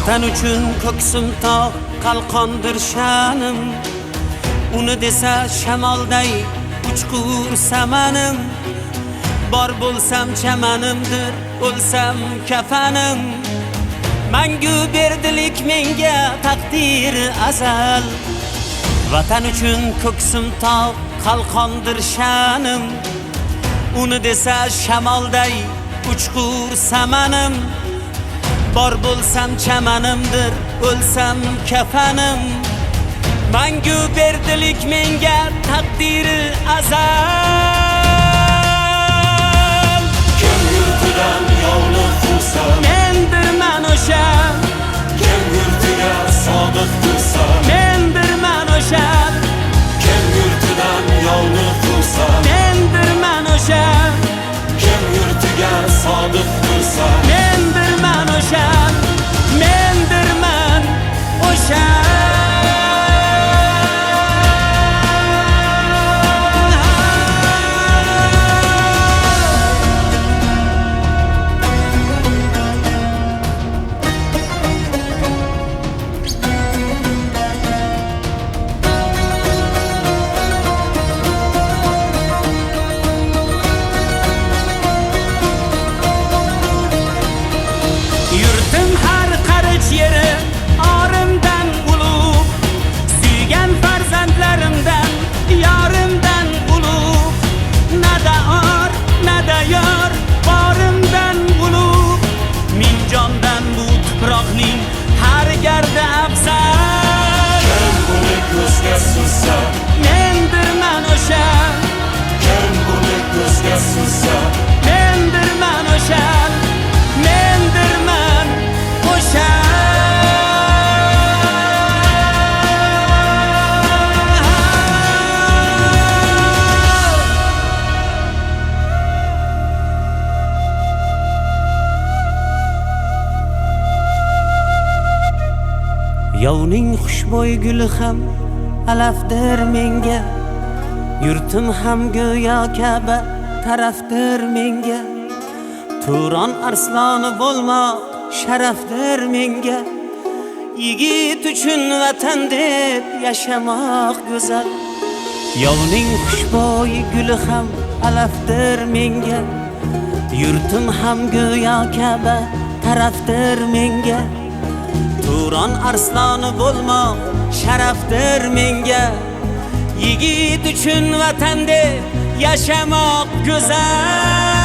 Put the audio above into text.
Vatan uchun ko'ksim tog' qalqondir sha'nim. Uni desa shamolday uchqur samanim. Bor bo'lsam chamanimdir, o'lsam kafanim. Mangu berdilik menga taqdir azal. Vatan uchun ko'ksim tog' qalqondir sha'nim. Uni desa shamolday uchqur samanim. Bor bo'lsam chamanimdir, o'lsam kafanim. Mangu berdilik menga taqdiri azal. Kim yurtidan yovni quvsam, Mendirman o'sha. kim yurtiga sodiq tursam, Mendirman o'sha. kim yurtidan yovni quvsam, Mendirman o'sha. kim yurtiga sodiq tursam, Mendirman o'sha. Mendirman o'sha. Yurtim har qarich yeri orimdan ulug', suygan farzandlarimdan yorimdan ulug'. Nada or, nada yor, borimdan ulug'. Ming jondan bu tuproqning har gardi afzal. kim uni ko'zga sursa, Mendirman o'sha. kim uni ko'zga sursa, Mendirman o'sha. Mendirman o'sha. Yovning xushbo'y guli ham alafdir menga. Yurtim ham go'yo Ka'ba tarafdir menga. Turon arsloni bo'lmoq sharafdir menga. Yigit uchun vatan deb yashamoq go'zal. Yovning xushbo'y guli ham alafdir menga. Yurtim ham go'yo Ka'ba tarafdir menga. Turon arsloni bo'lmoq sharafdir menga. Yigit uchun vatan deb yashamoq go'zal.